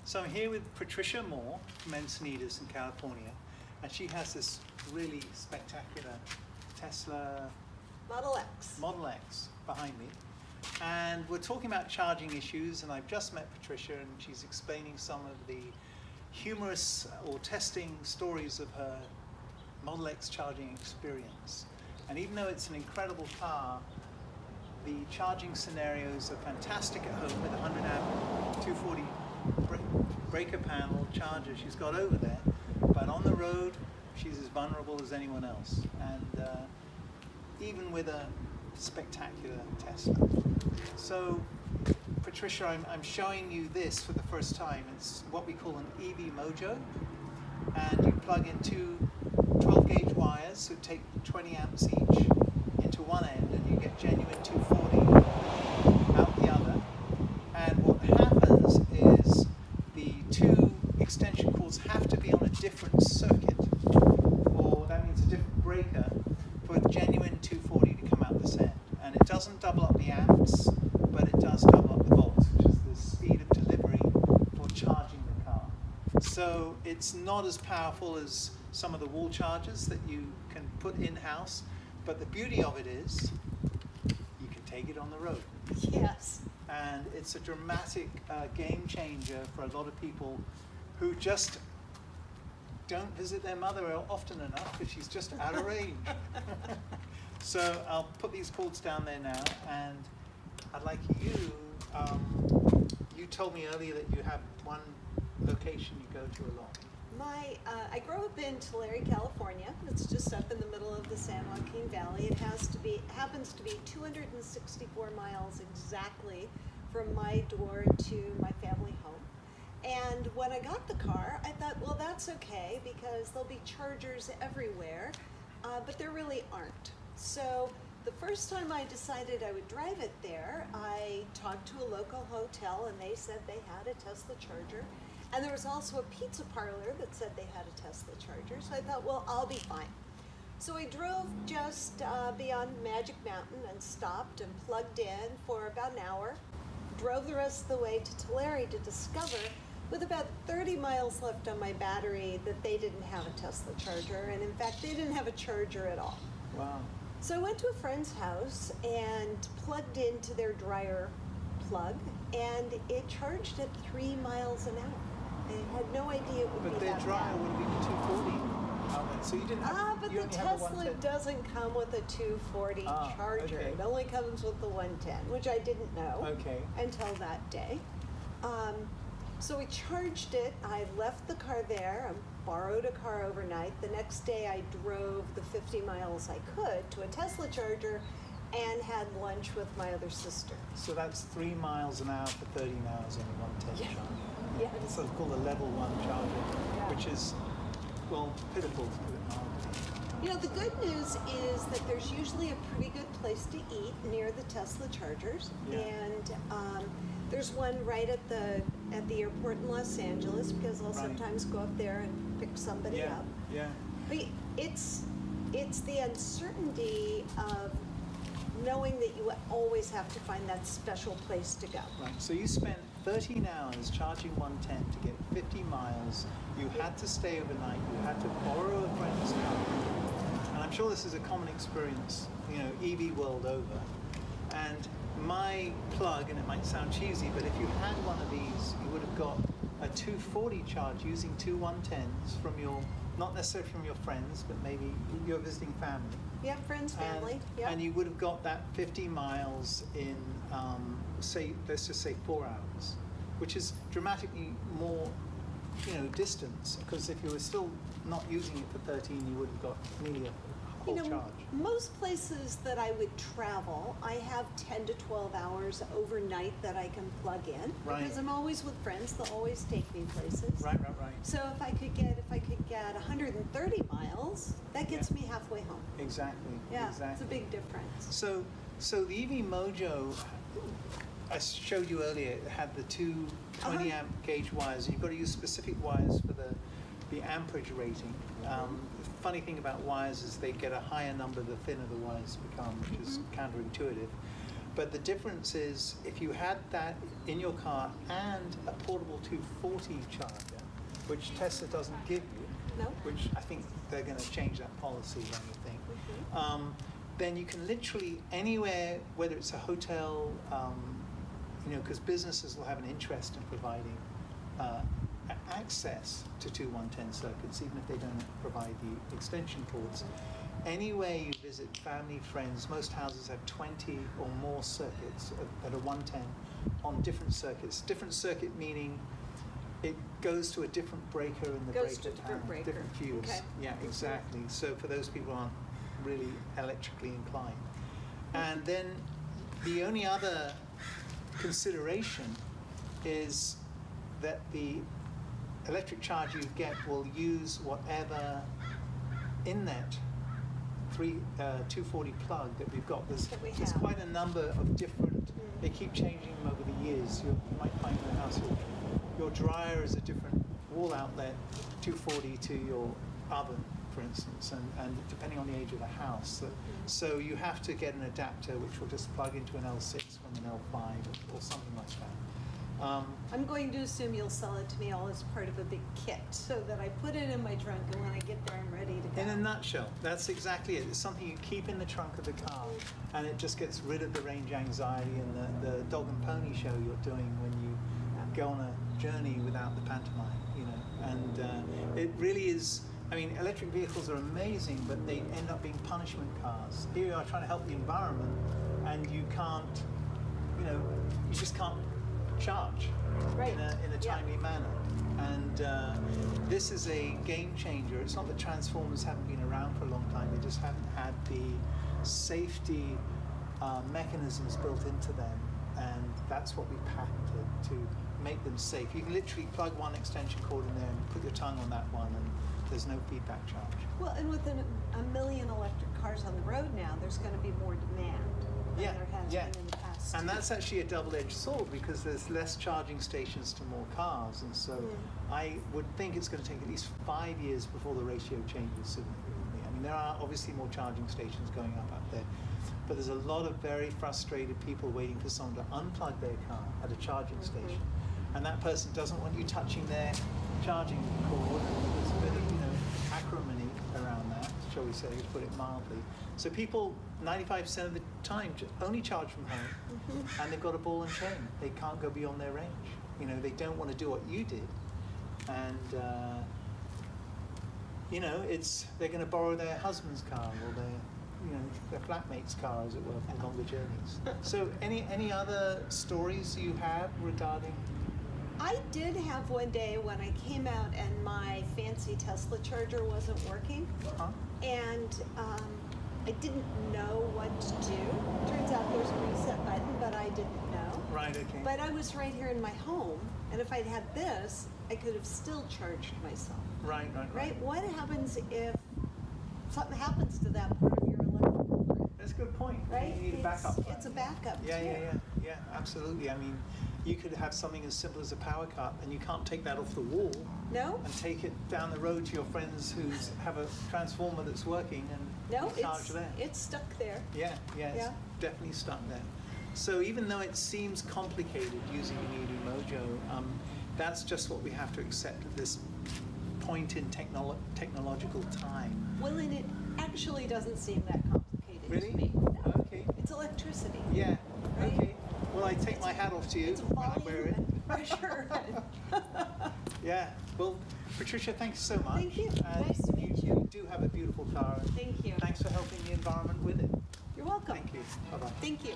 So I'm here with Patricia Moore from Encinitas in California, and she has this really spectacular Tesla Model X behind me. And we're talking about charging issues, and I've just met Patricia, and she's explaining some of the humorous or testing stories of her Model X charging experience. And even though it's an incredible car, the charging scenarios are fantastic at home with a 100 amp 240 breaker panel charger she's got over there, but on the road she's as vulnerable as anyone else, and even with a spectacular Tesla. So Patricia, I'm showing you this for the first time. It's what we call an EVMojo, and you plug in two 12 gauge wires, so take 20 amps each into one end, and you get genuine 240 out the other. And what happens is the two extension cords have to be on a different circuit, or that means a different breaker, for genuine 240 to come out this end. And it doesn't double up the amps, but it does double up the volts, which is the speed of delivery for charging the car. So it's not as powerful as some of the wall chargers that you can put in-house, but the beauty of it is you can take it on the road. Yes. And it's a dramatic game changer for a lot of people who just don't visit their mother often enough if she's just out of range. So I'll put these cords down there now, and I'd like you, you told me earlier that you have one location you go to a lot. I grew up in Tulare, California. It's just up in the middle of the San Joaquin Valley. It happens to be 264 miles exactly from my door to my family home. And when I got the car, I thought, well, that's okay because there'll be chargers everywhere, but there really aren't. So the first time I decided I would drive it there, I talked to a local hotel, and they said they had a Tesla charger. And there was also a pizza parlor that said they had a Tesla charger. So I thought, well, I'll be fine. So I drove just beyond Magic Mountain and stopped and plugged in for about an hour. Drove the rest of the way to Tulare to discover, with about 30 miles left on my battery, that they didn't have a Tesla charger. And in fact, they didn't have a charger at all. Wow. So I went to a friend's house and plugged into their dryer plug, and it charged at 3 miles an hour. I had no idea it would be that bad. But their dryer would be 240 outlet, so you didn't have. But you the only have a Tesla 110. doesn't come with a 240 charger. Okay. It only comes with the 110, which I didn't know until that day. So we charged it. I left the car there. I borrowed a car overnight. The next day I drove the 50 miles I could to a Tesla charger and had lunch with my other sister. So that's 3 miles an hour for 30 miles on a 110 charger. Yeah. It's sort of called a level 1 charger, which is, well, pitiful to put it mildly. You know, the good news is that there's usually a pretty good place to eat near the Tesla chargers, and there's one right at the airport in Los Angeles, because I'll sometimes go up there and pick somebody up. Yeah. But it's the uncertainty of knowing that you always have to find that special place to go. Right. So you spent 13 hours charging 110 to get 50 miles. You had to stay overnight. You had to borrow a friend's car. And I'm sure this is a common experience, you know, EV world over. And my plug, and it might sound cheesy, but if you had one of these, you would have got a 240 charge using two 110s from your, not necessarily from your friends, but maybe your visiting family. Yeah, friends, family. And you would have got that 50 miles in, say, let's just say 4 hours, which is dramatically more, you know, distance. Because if you were still not using it for 13, you would have got nearly a whole charge. Most places that I would travel, I have 10 to 12 hours overnight that I can plug in, because I'm always with friends. They'll always take me places. Right. So if I could get 130 miles, that gets me halfway home. Exactly. Yeah, exactly. It's a big difference. So the EVMojo, I showed you earlier, it had the two 20 amp gauge wires. You've got to use specific wires for the amperage rating. Funny thing about wires is they get a higher number the thinner the wires become, which is counterintuitive. But the difference is if you had that in your car and a portable 240 charger, which Tesla doesn't give you, No. which I think they're going to change that policy, don't you think? Mhm. Then you can literally anywhere, whether it's a hotel, because businesses will have an interest in providing access to 2 110 circuits, even if they don't provide the extension cords. Anywhere you visit, family, friends, most houses have 20 or more circuits that are 110 on different circuits. Different circuit meaning it goes to a different breaker in the Goes to breaker a different panel, breaker. different fuse. Okay. Yeah, exactly. So for those people who aren't really electrically inclined. And then the only other consideration is that the electric charge you get will use whatever inlet 240 plug that we've got. There's have. quite a number of different, they keep changing them over the years. You might find in the house your dryer is a different wall outlet, 240 to your oven, for instance, and depending on the age of the house. So you have to get an adapter which will just plug into an L6 from an L5 or something like that. I'm going to assume you'll sell it to me all as part of a big kit, so that I put it in my trunk, and when I get there, I'm ready to go. In a nutshell, that's exactly it. It's something you keep in the trunk of the car, and it just gets rid of the range anxiety and the dog and pony show you're doing when you go on a journey without the pantomime, And it really is. I mean, electric vehicles are amazing, but they end up being punishment cars. Here you are trying to help the environment, and you can't, you just can't charge Right. in a timely manner. And this is a game changer. It's not that transformers haven't been around for a long time, they just haven't had the safety mechanisms built into them, and that's what we patented to make them safe. You can literally plug one extension cord in there and put your tongue on that one, and there's no feedback charge. Well, and with a million electric cars on the road now, there's going to be more demand than there has been in the past. And that's actually a double-edged sword, because there's less charging stations to more cars, and so I would think it's going to take at least 5 years before the ratio changes significantly. I mean, there are obviously more charging stations going up there, but there's a lot of very frustrated people waiting for someone to unplug their car at a charging station, and that person doesn't want you touching their charging cord. There's a bit of acrimony around that, shall we say, to put it mildly. So people 95% of the time only charge from home, and they've got a ball and chain. They can't go beyond their range. They don't want to do what you did, and they're going to borrow their husband's car or their flatmate's car, as it were, for longer journeys. So any other stories you have regarding? I did have one day when I came out and my fancy Tesla charger wasn't working, and I didn't know what to do. Turns out there's a reset button, but I didn't know. Right, okay. But I was right here in my home, and if I'd had this, I could have still charged myself. Right. Right? What happens if something happens to that part of your electrical grid? That's a good point. Right? You need a backup plan. It's a backup, Yeah, too. yeah, absolutely. I mean, you could have something as simple as a power cut, and you can't take that off the wall No? and take it down the road to your friends who have a transformer that's working and No, charge there. it's stuck there. Yeah, it's definitely stuck there. So even though it seems complicated using an EVMojo, that's just what we have to accept at this point in technological time. Well, and it actually doesn't seem that complicated Really? to me. No. Okay. It's electricity. Yeah, Right? okay. Well, I take my hat off to you It's when I wear volume it. and pressure. Yeah. Well, Patricia, thanks so much. Thank you. And Nice to meet you. You do have a beautiful car. Thank you. Thanks for helping the environment with it. You're welcome. Thank you. Bye-bye. Thank you.